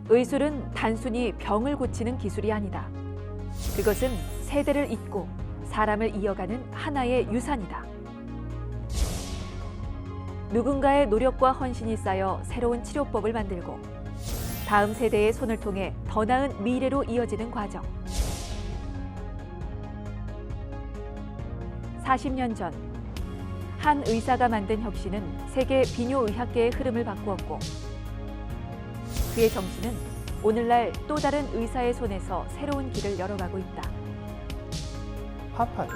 의술은 단순히 병을 고치는 기술이 아니다. 그것은 세대를 잇고 사람을 이어가는 하나의 유산이다. 누군가의 노력과 헌신이 쌓여 새로운 치료법을 만들고 다음 세대의 손을 통해 더 나은 미래로 이어지는 과정. 40년 전, 한 의사가 만든 혁신은 세계 비뇨의학계의 흐름을 바꾸었고 그의 정신은 오늘날 또 다른 의사의 손에서 새로운 길을 열어가고 있다. 파파죠.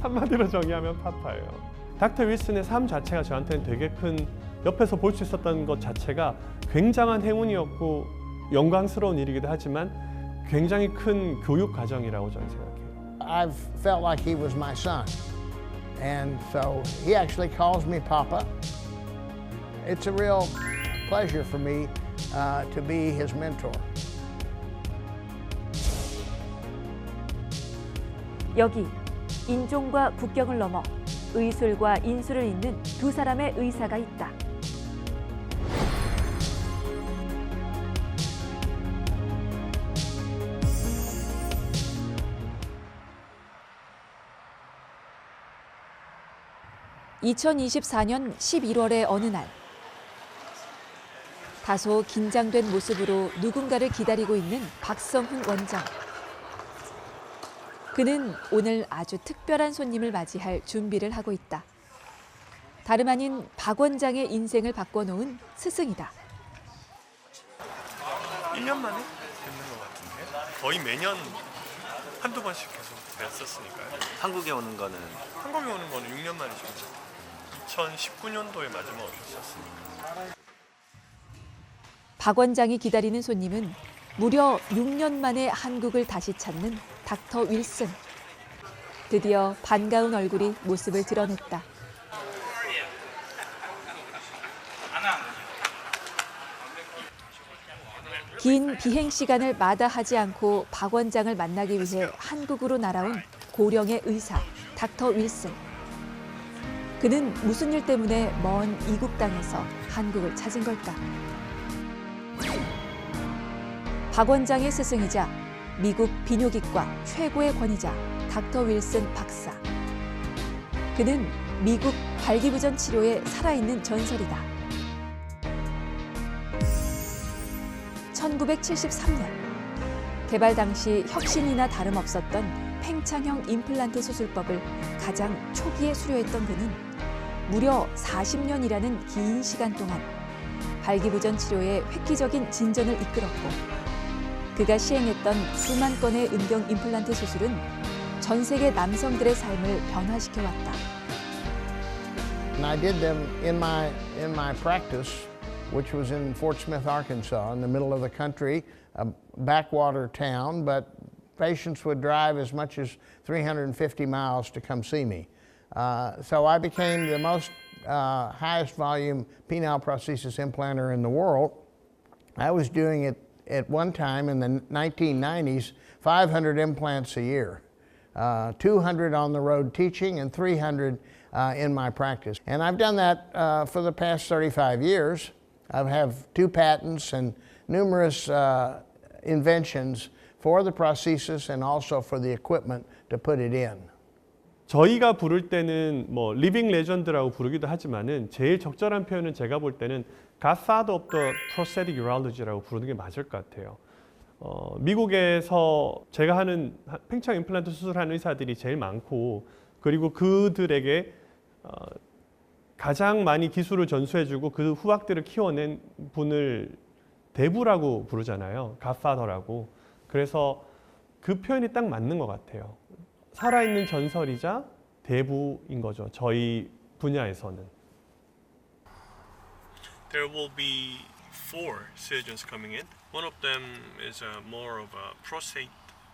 한마디로 정의하면 파파예요. 닥터 윌슨의 삶 자체가 저한테는 되게 큰, 옆에서 볼 수 있었던 것 자체가 굉장한 행운이었고 영광스러운 일이기도 하지만 굉장히 큰 교육 과정이라고 저는 생각해요. I've felt like he was my son. And so he actually calls me Papa. It's a real pleasure for me to be his mentor. 여기 인종과 국경을 넘어 의술과 인술을 잇는 두 사람의 의사가 있다. (2024년 11월의) 어느 날 다소 긴장된 모습으로 누군가를 기다리고 있는 박성훈 원장. 그는 오늘 아주 특별한 손님을 맞이할 준비를 하고 있다. 다름 아닌 박 원장의 인생을 바꿔놓은 스승이다. 1년 만에 뵙는 것 같은데 거의 매년 한두 번씩 계속 뵀었으니까요. 한국에 오는 거는 한국에 오는 거는 6년 만이죠. 2019년도에 마지막 오셨었으니까. 박 원장이 기다리는 손님은 무려 6년 만에 한국을 다시 찾는 닥터 윌슨. 드디어 반가운 얼굴이 모습을 드러냈다. 긴 비행 시간을 마다하지 않고 박 원장을 만나기 위해 한국으로 날아온 고령의 의사, 닥터 윌슨. 그는 무슨 일 때문에 먼 이국 땅에서 한국을 찾은 걸까? 박 원장의 스승이자 미국 비뇨기과 최고의 권위자 닥터 윌슨 박사. 그는 미국 발기부전 치료의 살아있는 전설이다. 1973년 개발 당시 혁신이나 다름없었던 팽창형 임플란트 수술법을 가장 초기에 수료했던 그는 무려 40년이라는 긴 시간 동안 발기부전 치료의 획기적인 진전을 이끌었고 그가 시행했던 수만 건의 음경 임플란트 수술은 전 세계 남성들의 삶을 변화시켜왔다. And I did them in my practice, which was in Fort Smith, Arkansas, in the middle of the country, a backwater town, but patients would drive as much as 350 miles to come see me. So I became the most highest volume penile prosthesis implanter in the world. I was doing it at one time in the 1990s, 500 implants a year, 200 on the road teaching and 300 in my practice. And I've done that for the past 35 years. I have 2 patents and numerous inventions for the prosthesis and also for the equipment to put it in. 저희가 부를 때는 뭐 리빙 레전드라고 부르기도 하지만은 제일 적절한 표현은 제가 볼 때는 Godfather of the Prosthetic Urology라고 부르는 게 맞을 것 같아요. 미국에서 제가 하는 팽창 임플란트 수술하는 의사들이 제일 많고 그리고 그들에게 가장 많이 기술을 전수해주고 그 후학들을 키워낸 분을 대부라고 부르잖아요. Godfather라고. 그래서 그 표현이 딱 맞는 것 같아요. 살아있는 전설이자 대부인 거죠. 저희 분야에서는. There will be 4 surgeons coming in. One of them is more of a prostate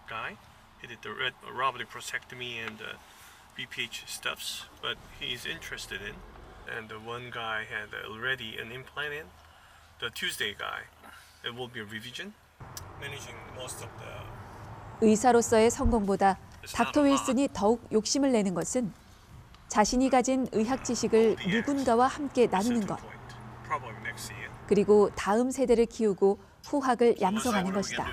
guy. He did the robotic prostatectomy and BPH stuffs, but he's interested in. And the one guy had already an implant in. The Tuesday guy, it will be a revision. Managing most of the 의사로서의 성공보다 닥터 윌슨이 더욱 욕심을 내는 것은 자신이 가진 의학 지식을 누군가와 함께 나누는 것. probably next year. 그리고 다음 세대를 키우고 후학을 양성하는 것이다.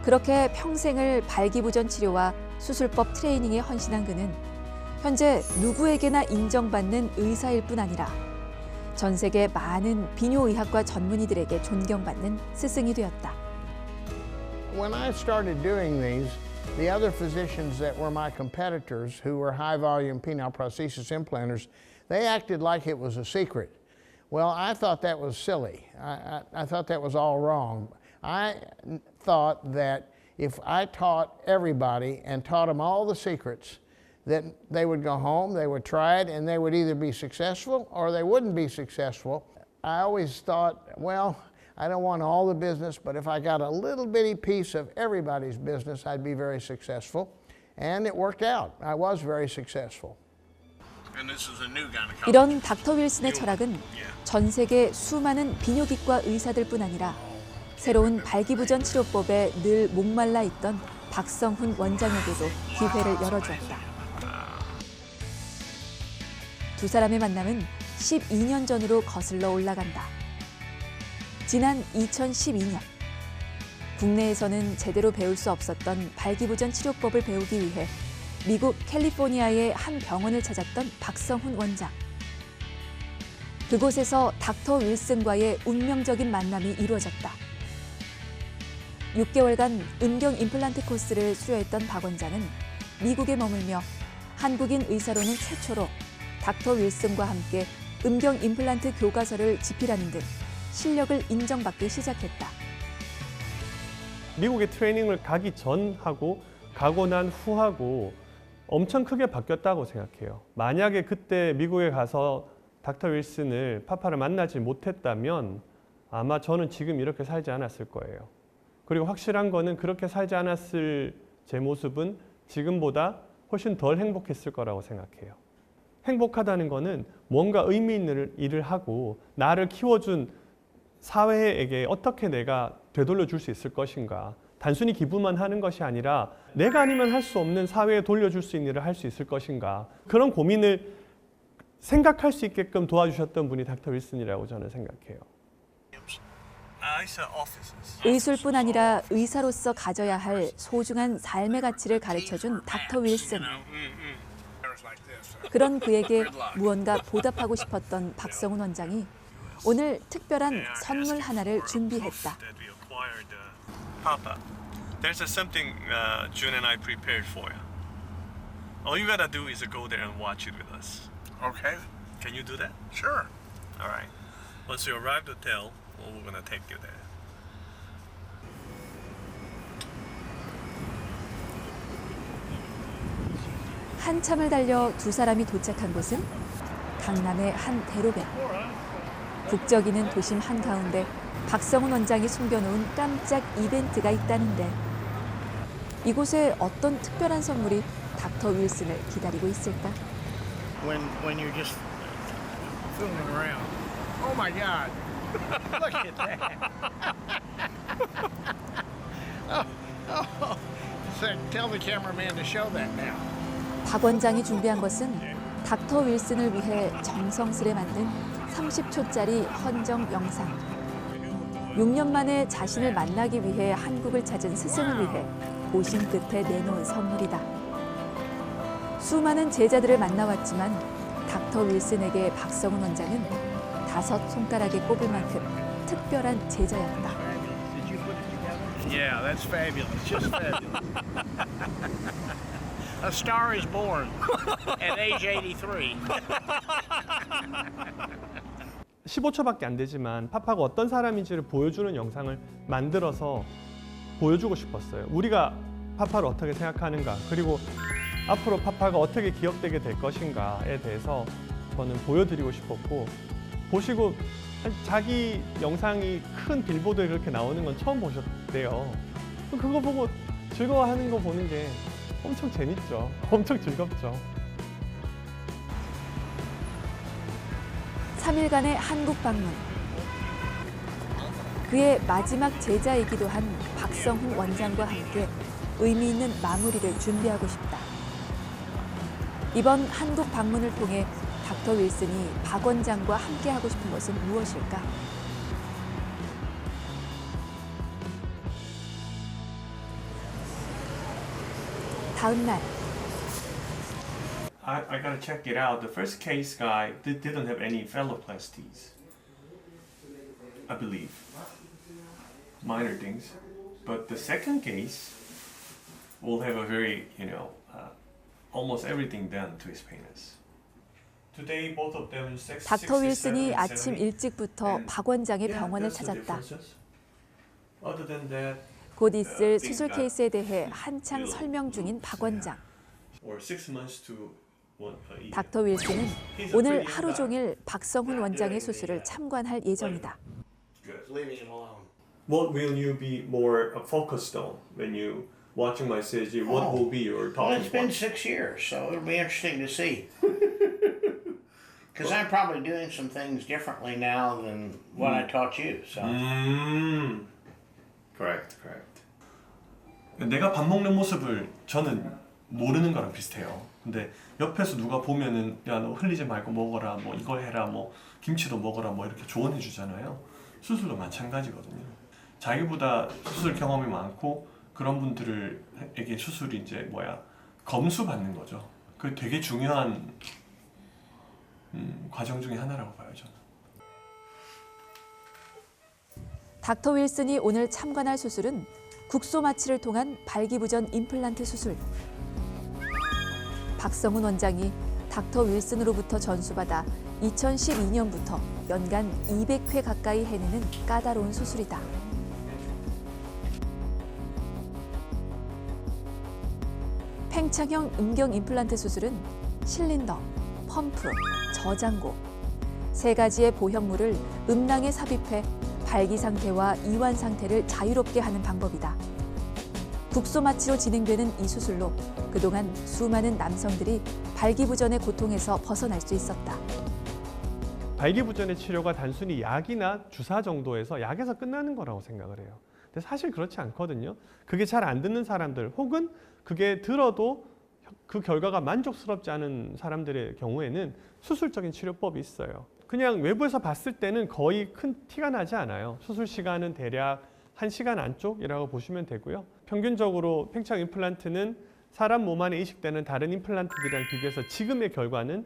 그렇게 평생을 발기부전 치료와 수술법 트레이닝에 헌신한 그는 현재 누구에게나 인정받는 의사일 뿐 아니라 전 세계 많은 비뇨의학과 전문의들에게 존경받는 스승이 되었다. When I started doing these, the other physicians that were my competitors, who were high-volume penile prosthesis implanters, they acted like it was a secret. Well, I thought that was silly. I thought that was all wrong. I thought that if I taught everybody and taught them all the secrets, that they would go home, they would try it, and they would either be successful or they wouldn't be successful. I always thought, well, I don't want all the business, but if I got a little bitty piece of everybody's business, I'd be very successful. And it worked out. I was very successful. And this is a new gynecology. 이런 닥터 윌슨의 철학은 전 세계 수많은 비뇨기과 의사들뿐 아니라 새로운 발기부전 치료법에 늘 목말라 있던 박성훈 원장에게도 기회를 열어주었다. 두 사람의 만남은 12년 전으로 거슬러 올라간다. 지난 2012년, 국내에서는 제대로 배울 수 없었던 발기부전 치료법을 배우기 위해 미국 캘리포니아의 한 병원을 찾았던 박성훈 원장. 그곳에서 닥터 윌슨과의 운명적인 만남이 이루어졌다. 6개월간 음경 임플란트 코스를 수료했던 박 원장은 미국에 머물며 한국인 의사로는 최초로 닥터 윌슨과 함께 음경 임플란트 교과서를 집필하는 등 실력을 인정받기 시작했다. 미국에 트레이닝을 가기 전하고 가고 난 후하고 엄청 크게 바뀌었다고 생각해요. 만약에 그때 미국에 가서 닥터 윌슨을 파파를 만나지 못했다면 아마 저는 지금 이렇게 살지 않았을 거예요. 그리고 확실한 거는 그렇게 살지 않았을 제 모습은 지금보다 훨씬 덜 행복했을 거라고 생각해요. 행복하다는 거는 뭔가 의미 있는 일을 하고 나를 키워준 사회에게 어떻게 내가 되돌려 줄 수 있을 것인가. 단순히 기부만 하는 것이 아니라 내가 아니면 할 수 없는 사회에 돌려줄 수 있는 일을 할 수 있을 것인가. 그런 고민을 생각할 수 있게끔 도와주셨던 분이 닥터 윌슨이라고 저는 생각해요. 의술뿐 아니라 의사로서 가져야 할 소중한 삶의 가치를 가르쳐준 닥터 윌슨. 그런 그에게 무언가 보답하고 싶었던 박성훈 원장이 오늘 특별한 선물 하나를 준비했다. Papa, there's something June and I prepared for you. All you gotta do is go there and watch it with us. Okay, Can you do that? sure. All right. Once you arrive at the hotel, we're gonna take you there. 한참을 달려 두 사람이 도착한 곳은 강남의 한 대로변. 북적이는 도심 한가운데 박성훈 원장이 숨겨놓은 깜짝 이벤트가 있다는데 이곳에 어떤 특별한 선물이 닥터 윌슨을 기다리고 있을까? When you're just fooling around. Oh my God! Look at that! So tell the cameraman to show that now. 박 원장이 준비한 것은 닥터 윌슨을 위해 정성스레 만든 30초짜리 헌정 영상. 6년 만에 자신을 만나기 위해 한국을 찾은 스승을 위해 고심 끝에 내놓은 선물이다. 수많은 제자들을 만나왔지만 닥터 윌슨에게 박성훈 원장은 5 손가락에 꼽을 만큼 특별한 제자였다. Yeah, that's fabulous. Just fabulous. A star is born at age 83. 15초밖에 안 되지만 파파가 어떤 사람인지를 보여주는 영상을 만들어서 보여주고 싶었어요. 우리가 파파를 어떻게 생각하는가, 그리고 앞으로 파파가 어떻게 기억되게 될 것인가에 대해서 저는 보여드리고 싶었고, 보시고 자기 영상이 큰 빌보드에 그렇게 나오는 건 처음 보셨대요. 그거 보고 즐거워하는 거 보는 게 엄청 재밌죠. 엄청 즐겁죠. 3일간의 한국 방문. 그의 마지막 제자이기도 한 박성훈 원장과 함께 의미 있는 마무리를 준비하고 싶다. 이번 한국 방문을 통해 닥터 윌슨이 박 원장과 함께 하고 싶은 것은 무엇일까? 다음 날 I gotta check it out. The first case guy didn't have any phalloplasties, I believe. Minor things. But the second case will have a very, almost everything done to his penis. Today, both of them 닥터 윌슨이 아침 일찍부터 박 원장의 병원을 찾았다. Other than that, 곧 있을 수술 케이스에 대해 한창 설명 중인 박 원장. or 6 months to one a year. 닥터 윌슨은 오늘 하루 종일 박성훈 원장의 수술을 참관할 예정이다. Leaving him alone. What will you be more focused on when you watching my surgery? What will be your Well, talking it's been point? 6 years, so it'll be interesting to see. Because I'm probably doing some things differently now than what I taught you. So Correct. 내가 밥 먹는 모습을 저는 모르는 거랑 비슷해요. 근데 옆에서 누가 보면은 야 너 흘리지 말고 먹어라, 뭐 이거 해라, 뭐 김치도 먹어라, 뭐 이렇게 조언해 주잖아요. 수술도 마찬가지거든요. 자기보다 수술 경험이 많고 그런 분들에게 수술이 이제 검수 받는 거죠. 그 되게 중요한 과정 중에 하나라고 봐요, 저는. 닥터 윌슨이 오늘 참관할 수술은 국소 마취를 통한 발기부전 임플란트 수술. 박성훈 원장이 닥터 윌슨으로부터 전수받아 2012년부터 연간 200회 가까이 해내는 까다로운 수술이다. 팽창형 음경 임플란트 수술은 실린더, 펌프, 저장고 세 가지의 보형물을 음낭에 삽입해 발기 상태와 이완 상태를 자유롭게 하는 방법이다. 국소 마취로 진행되는 이 수술로 그동안 수많은 남성들이 발기부전의 고통에서 벗어날 수 있었다. 발기부전의 치료가 단순히 약이나 주사 정도에서 약에서 끝나는 거라고 생각을 해요. 근데 사실 그렇지 않거든요. 그게 잘 안 듣는 사람들 혹은 그게 들어도 그 결과가 만족스럽지 않은 사람들의 경우에는 수술적인 치료법이 있어요. 그냥 외부에서 봤을 때는 거의 큰 티가 나지 않아요. 수술 시간은 대략 1시간 안쪽이라고 보시면 되고요. 평균적으로 팽창 임플란트는 사람 몸 안에 이식되는 다른 임플란트들이랑 비교해서 지금의 결과는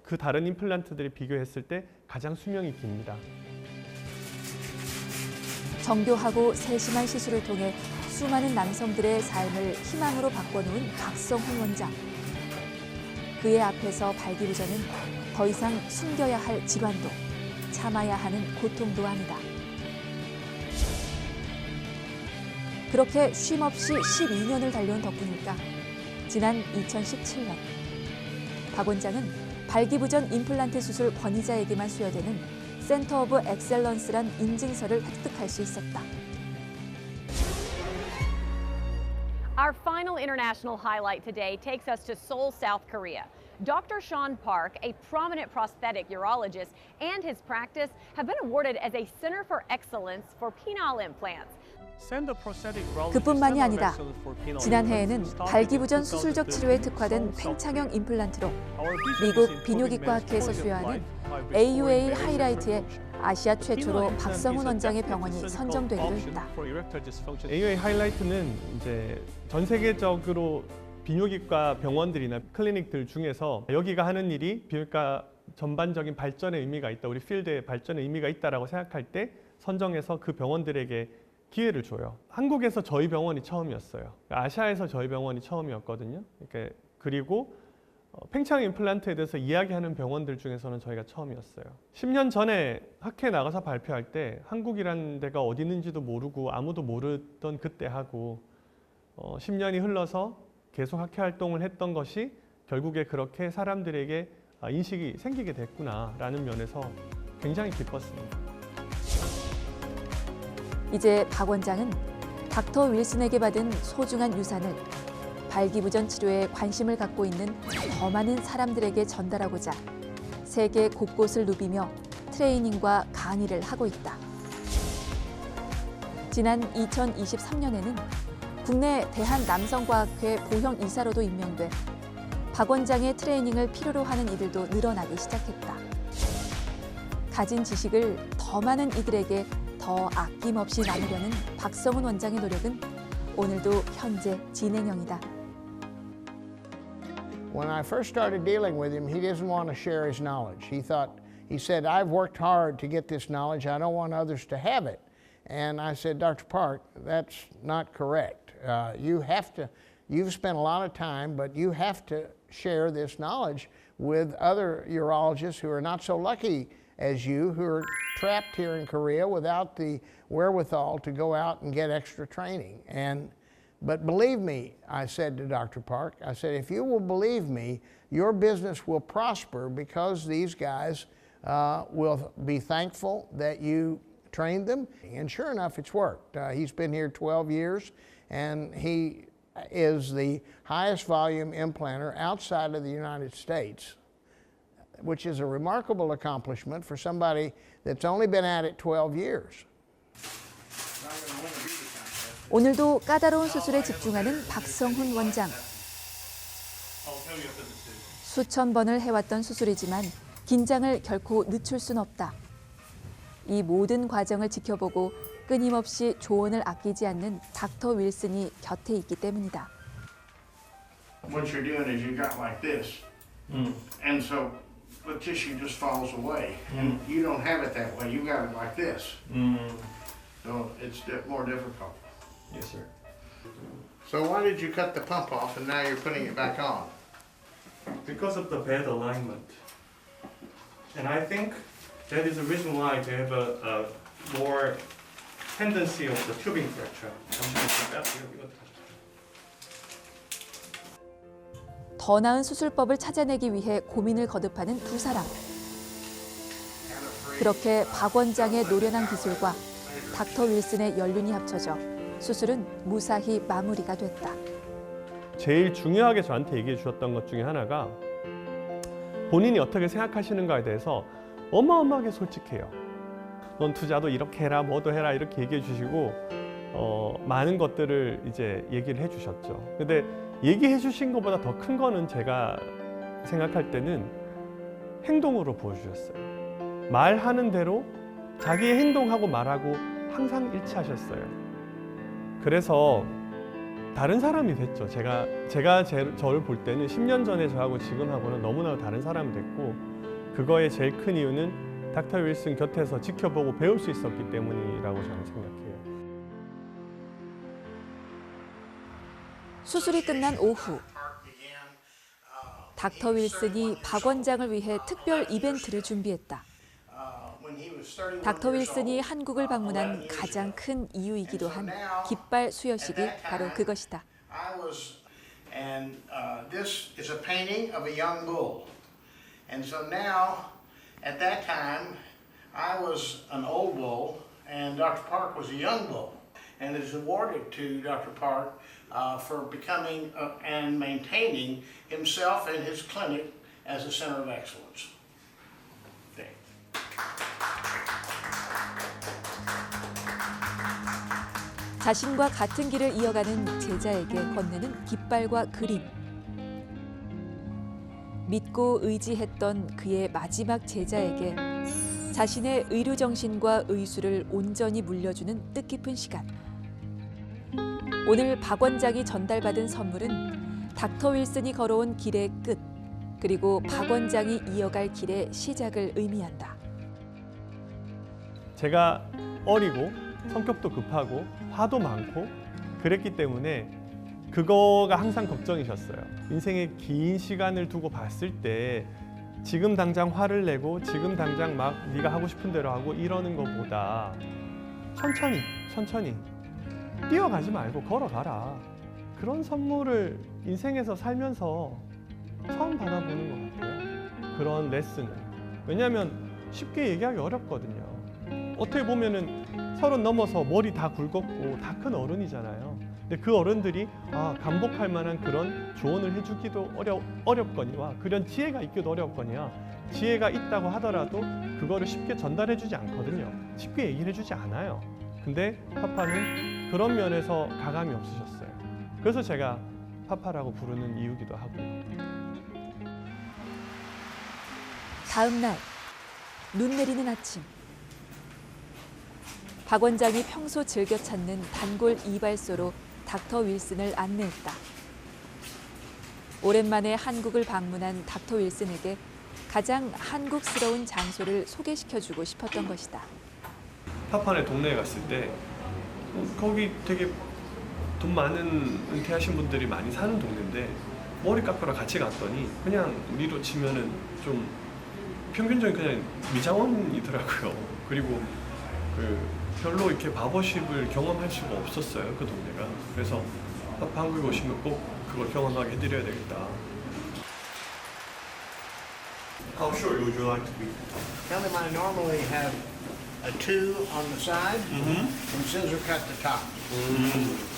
그 다른 임플란트들이 비교했을 때 가장 수명이 깁니다. 정교하고 세심한 시술을 통해 수많은 남성들의 삶을 희망으로 바꿔놓은 박성훈 원장. 그의 앞에서 발기부전은 더 이상 숨겨야 할 질환도 참아야 하는 고통도 아니다. 그렇게 쉼없이 12년을 달려온 덕분일까? 지난 2017년 박 원장은 발기부전 임플란트 수술 권위자에게만 수여되는 센터 오브 엑셀런스란 인증서를 획득할 수 있었다. Our final international highlight today takes us to Seoul, South Korea. Dr. Sean Park, a prominent prosthetic urologist, and his practice have been awarded as a Center for Excellence for Penile Implants. 그뿐만이 아니다. 지난해에는 발기부전 수술적 치료에 특화된 팽창형 임플란트로 미국 비뇨기과학회에서 수여하는 AUA 하이라이트에 아시아 최초로 박성훈 원장의 병원이 선정되기도 했다. AUA 하이라이트는 이제 전 세계적으로 비뇨기과 병원들이나 클리닉들 중에서 여기가 하는 일이 비뇨기과 전반적인 발전의 의미가 있다, 우리 필드의 발전의 의미가 있다라고 생각할 때 선정해서 그 병원들에게 기회를 줘요. 한국에서 저희 병원이 처음이었어요. 아시아에서 저희 병원이 처음이었거든요. 그리고 팽창 임플란트에 대해서 이야기하는 병원들 중에서는 저희가 처음이었어요. 10년 전에 학회에 나가서 발표할 때 한국이라는 데가 어디 있는지도 모르고 아무도 모르던 그때 하고 10년이 흘러서 계속 학회 활동을 했던 것이 결국에 그렇게 사람들에게 인식이 생기게 됐구나라는 면에서 굉장히 기뻤습니다. 이제 박 원장은 닥터 윌슨에게 받은 소중한 유산을 발기부전 치료에 관심을 갖고 있는 더 많은 사람들에게 전달하고자 세계 곳곳을 누비며 트레이닝과 강의를 하고 있다. 지난 2023년에는 국내 대한남성과학회 보형 이사로도 임명돼 박 원장의 트레이닝을 필요로 하는 이들도 늘어나기 시작했다. 가진 지식을 더 많은 이들에게 더 아낌없이 나누려는 박성훈 원장의 노력은 오늘도 현재 진행형이다. When I first started dealing with him, he didn't want to share his knowledge. He said, I've worked hard to get this knowledge. I don't want others to have it. And I said, Dr. Park, that's not correct. You've spent a lot of time, but you have to share this knowledge with other urologists who are not so lucky as you, who are trapped here in Korea without the wherewithal to go out and get extra training. But believe me, I said to Dr. Park, I said, if you will believe me, your business will prosper because these guys will be thankful that you trained them. And sure enough, it's worked. He's been here 12 years, and he is the highest volume implanter outside of the United States, which is a remarkable accomplishment for somebody that's only been at it 12 years. 오늘도 까다로운 수술에 집중하는 박성훈 원장. 수천 번을 해왔던 수술이지만 긴장을 결코 늦출 순 없다. 이 모든 과정을 지켜보고 끊임없이 조언을 아끼지 않는 닥터 윌슨이 곁에 있기 때문이다. What you're doing is you got like this, and so the tissue just falls away, and you don't have it that way. You got it like this, so it's more difficult. Yes, sir. So why did you cut the pump off and now you're putting it back on? Because of the bad alignment. And I think that is the reason why they have a more tendency of the tubing fracture. 더 나은 수술법을 찾아내기 위해 고민을 거듭하는 두 사람. 그렇게 박 원장의 노련한 기술과 닥터 윌슨의 연륜이 합쳐져 수술은 무사히 마무리가 됐다. 제일 중요하게 저한테 얘기해 주셨던 것 중에 하나가 본인이 어떻게 생각하시는가에 대해서 어마어마하게 솔직해요. 넌 투자도 이렇게 해라, 뭐도 해라 이렇게 얘기해 주시고 많은 것들을 이제 얘기를 해 주셨죠. 근데 얘기해 주신 것보다 더 큰 거는 제가 생각할 때는 행동으로 보여주셨어요. 말하는 대로 자기의 행동하고 말하고 항상 일치하셨어요. 그래서 다른 사람이 됐죠. 제가 저를 볼 때는 10년 전에 저하고 지금하고는 너무나 다른 사람이 됐고 그거의 제일 큰 이유는 닥터 윌슨 곁에서 지켜보고 배울 수 있었기 때문이라고 저는 생각해요. 수술이 끝난 오후 닥터 윌슨이 박 원장을 위해 특별 이벤트를 준비했다. 닥터 윌슨이 한국을 방문한 가장 큰 이유이기도 한 깃발 수여식이 바로 그것이다. And this is a painting of a young bull. And so now, at that time, I was an old bull, and Dr. Park was a young bull. And it is awarded to Dr. Park for becoming and maintaining himself and his clinic as a center of excellence. 자신과 같은 길을 이어가는 제자에게 건네는 깃발과 그림. 믿고 의지했던 그의 마지막 제자에게 자신의 의료 정신과 의술을 온전히 물려주는 뜻깊은 시간. 오늘 박 원장이 전달받은 선물은 닥터 윌슨이 걸어온 길의 끝, 그리고 박 원장이 이어갈 길의 시작을 의미한다. 제가 어리고 성격도 급하고 화도 많고 그랬기 때문에 그거가 항상 걱정이셨어요. 인생의 긴 시간을 두고 봤을 때 지금 당장 화를 내고 지금 당장 막 네가 하고 싶은 대로 하고 이러는 것보다 천천히 뛰어가지 말고 걸어가라. 그런 선물을 인생에서 살면서 처음 받아보는 것 같아요. 그런 레슨을. 왜냐하면 쉽게 얘기하기 어렵거든요. 어떻게 보면은 30 넘어서 머리 다 굵었고 다 큰 어른이잖아요. 근데 그 어른들이 감복할 만한 그런 조언을 해주기도 어렵거니와 그런 지혜가 있기도 어렵거니와 지혜가 있다고 하더라도 그거를 쉽게 전달해주지 않거든요. 쉽게 얘기를 해주지 않아요. 근데 파파는 그런 면에서 가감이 없으셨어요. 그래서 제가 파파라고 부르는 이유기도 하고요. 다음 날, 눈 내리는 아침. 박 원장이 평소 즐겨 찾는 단골 이발소로 닥터 윌슨을 안내했다. 오랜만에 한국을 방문한 닥터 윌슨에게 가장 한국스러운 장소를 소개시켜주고 싶었던 것이다. 파판의 동네에 갔을 때 거기 되게 돈 많은 은퇴하신 분들이 많이 사는 동네인데 머리 깎으러 같이 갔더니 그냥 우리로 치면은 좀 평균적인 그냥 미장원이더라고요. 그리고 별로 이렇게 바버십을 경험할 수가 없었어요, 그 동네가. 그래서 한국에 오시면 꼭 그걸 경험하게 해드려야 되겠다. How short would you like to be? Tell him I normally have a 2 on the side and scissor cut the top.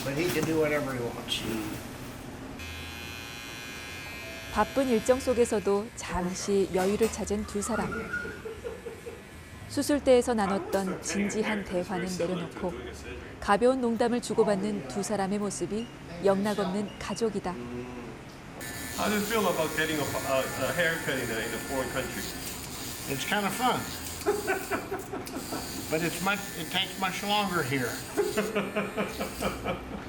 But he can do whatever he wants. 바쁜 일정 속에서도 잠시 여유를 찾은 두 사람. 수술대에서 나눴던 진지한 대화는 내려놓고 가벼운 농담을 주고받는 두 사람의 모습이 영락없는 가족이다. How do you feel about getting a haircut in a foreign country? It's kind of fun. But it takes much longer here.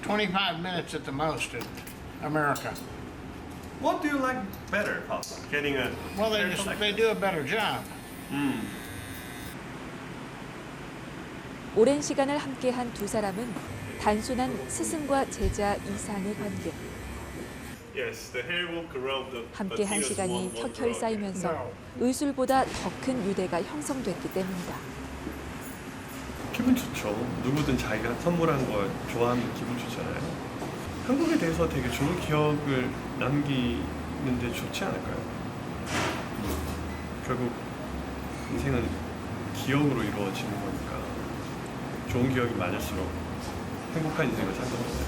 25 minutes at the most in America. What do you like better, Papa? Getting a Well, haircut? they do a better job. 오랜 시간을 함께한 두 사람은 단순한 스승과 제자 이상의 관계. Yes, the hair will grow. 함께한 시간이 켜켜이 쌓이면서 의술보다 더 큰 유대가 형성됐기 때문이다. 기분 좋죠. 누구든 자기가 선물한 걸 좋아하면 기분 좋잖아요. 한국에 대해서 되게 좋은 기억을 남기는데 좋지 않을까요? 결국 인생은 기억으로 이루어지는 거니까 좋은 기억이 많을수록 행복한 인생을 살 겁니다.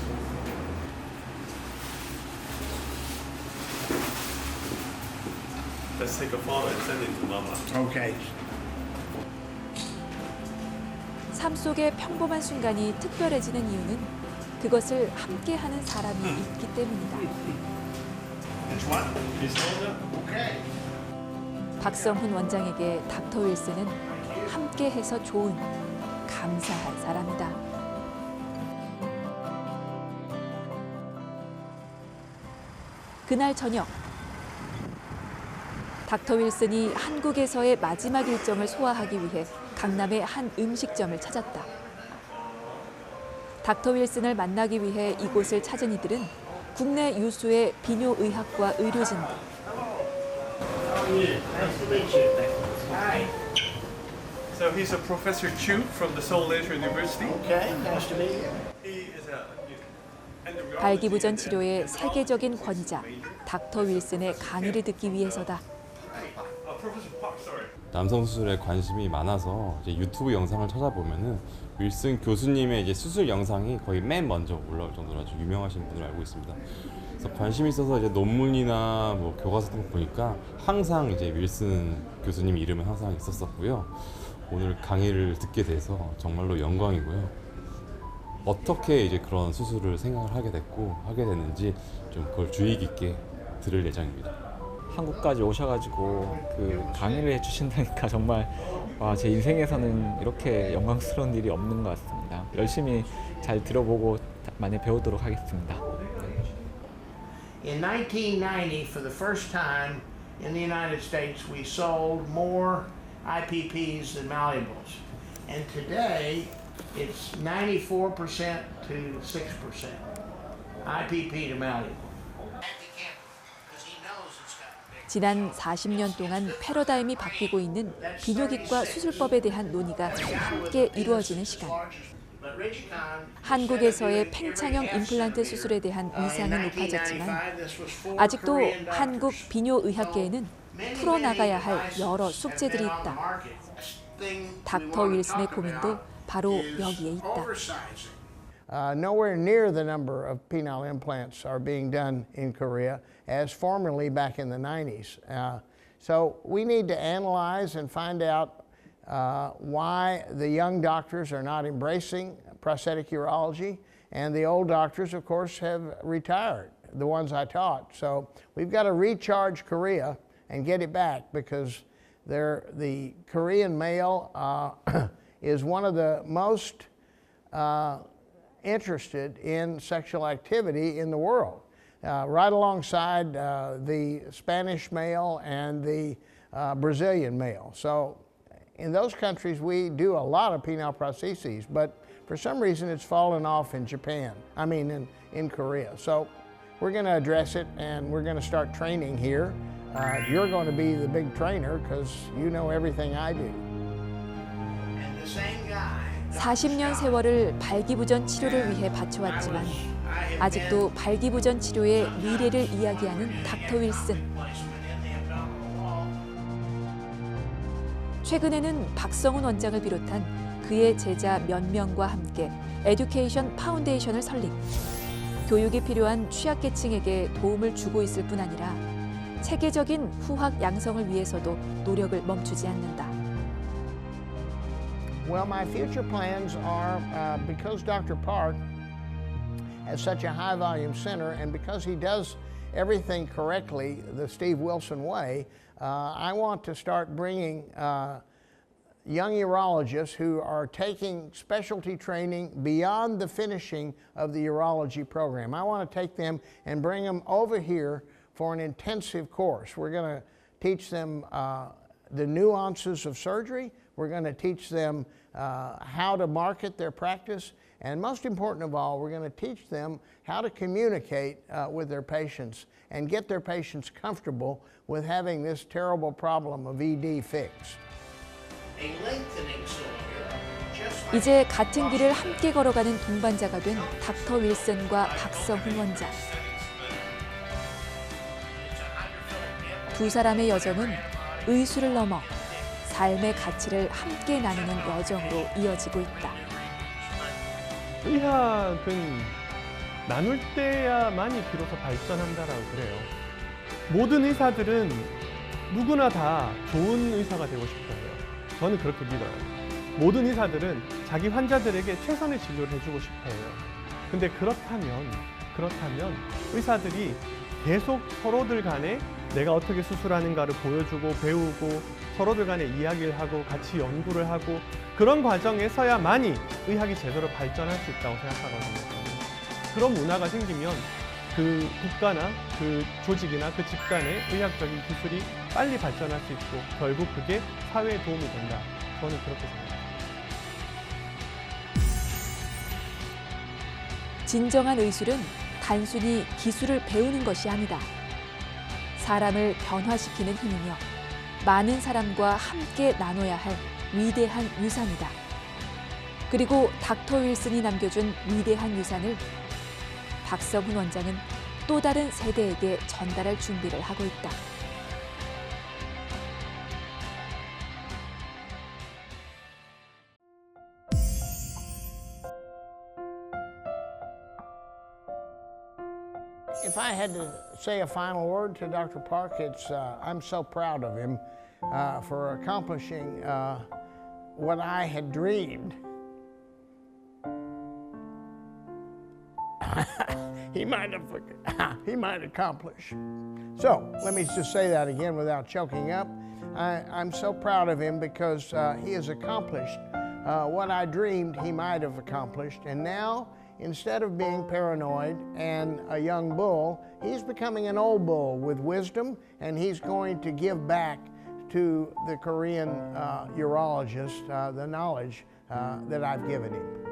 Let's take a photo and send it to Mama. Okay. 삶 속의 평범한 순간이 특별해지는 이유는 그것을 함께하는 사람이 있기 때문이다. It's what? Okay. 박성훈 원장에게 닥터 윌슨은 함께해서 좋은, 감사한 사람이다. 그날 저녁, 닥터 윌슨이 한국에서의 마지막 일정을 소화하기 위해 강남의 한 음식점을 찾았다. 닥터 윌슨을 만나기 위해 이곳을 찾은 이들은 국내 유수의 비뇨의학과 의료진들. So he's a Professor Chu from the Seoul National University. Okay, nice to meet you. He is a 발기부전 치료의 세계적인 권위자 닥터 윌슨의 강의를 듣기 위해서다. Professor Park, sorry. 남성 수술에 관심이 많아서 이제 유튜브 영상을 찾아보면은 윌슨 교수님의 이제 수술 영상이 거의 맨 먼저 올라올 정도로 아주 유명하신 분으로 알고 있습니다. 그래서 관심이 있어서 이제 논문이나 뭐 교과서 같은 거 보니까 항상 이제 윌슨 교수님 이름은 항상 있었었고요. 오늘 강의를 듣게 돼서 정말로 영광이고요. 어떻게 이제 그런 수술을 생각을 하게 됐고 하게 됐는지 좀 그걸 주의 깊게 들을 예정입니다. 한국까지 오셔가지고 그 강의를 해주신다니까 정말 와, 제 인생에서는 이렇게 영광스러운 일이 없는 것 같습니다. 열심히 잘 들어보고 많이 배우도록 하겠습니다. In 1990, for the first time in the United States, we sold more IPPs than malleables. And today, it's 94% to 6%. IPP to malleable. 지난 40년 동안 패러다임이 바뀌고 있는 비뇨기과 수술법에 대한 논의가 함께 이루어지는 시간. 한국에서의 팽창형 임플란트 수술에 대한 위상은 높아졌지만 아직도 한국 비뇨의학계에는 풀어나가야 할 여러 숙제들이 있다. 닥터 윌슨의 고민도 바로 여기에 있다. Nowhere near the number of penile implants are being done in Korea as formerly back in the 90s. So we need to analyze and find out why the young doctors are not embracing prosthetic urology, and the old doctors, of course, have retired, the ones I taught. So we've got to recharge Korea and get it back, because The Korean male is one of the most interested in sexual activity in the world, right alongside the Spanish male and the Brazilian male. So in those countries we do a lot of penile prostheses, but for some reason it's fallen off in Japan, in Korea. So we're going to address it, and we're going to start training here. You're going to be the big trainer because you know everything I do. 40년 세월을 발기부전 치료를 위해 바쳐왔지만 아직도 발기부전 치료의 미래를 이야기하는 닥터 윌슨. 최근에는 박성훈 원장을 비롯한 그의 제자 몇 명과 함께 에듀케이션 파운데이션을 설립. 교육이 필요한 취약계층에게 도움을 주고 있을 뿐 아니라 체계적인 후학 양성을 위해서도 노력을 멈추지 않는다. Well, my future plans are, because Dr. Park has such a high volume center, and because he does everything correctly the Steve Wilson way, I want to start bringing young urologists who are taking specialty training beyond the finishing of the urology program. I want to take them and bring them over here for an intensive course. We're going to teach them the nuances of surgery. We're going to teach them how to market their practice. And most important of all, we're going to teach them how to communicate with their patients and get their patients comfortable with having this terrible problem of ED fixed. 이제 같은 길을 함께 걸어가는 동반자가 된 닥터 윌슨과 박성훈 원장. 두 사람의 여정은 의술을 넘어 삶의 가치를 함께 나누는 여정으로 이어지고 있다. 의학은 나눌 때야만이 비로소 발전한다라고 그래요. 모든 의사들은 누구나 다 좋은 의사가 되고 싶어요. 저는 그렇게 믿어요. 모든 의사들은 자기 환자들에게 최선의 진료를 해주고 싶어요. 근데 그렇다면 의사들이 계속 서로들 간에 내가 어떻게 수술하는가를 보여주고 배우고 서로들 간에 이야기를 하고 같이 연구를 하고 그런 과정에서야만이 의학이 제대로 발전할 수 있다고 생각하거든요. 그런 문화가 생기면 그 국가나 그 조직이나 그 집단의 의학적인 기술이 빨리 발전할 수 있고 결국 그게 사회에 도움이 된다. 저는 그렇게 생각합니다. 진정한 의술은 단순히 기술을 배우는 것이 아니다. 사람을 변화시키는 힘이며 많은 사람과 함께 나눠야 할 위대한 유산이다. 그리고 닥터 윌슨이 남겨준 위대한 유산을 박성훈 원장은 또 다른 세대에게 전달할 준비를 하고 있다. If I had to say a final word to Dr. Park, it's I'm so proud of him for accomplishing what I had dreamed. he might accomplish. So let me just say that again without choking up. I'm so proud of him because he has accomplished what I dreamed he might have accomplished, and now instead of being paranoid and a young bull, he's becoming an old bull with wisdom, and he's going to give back to the Korean urologist the knowledge that I've given him.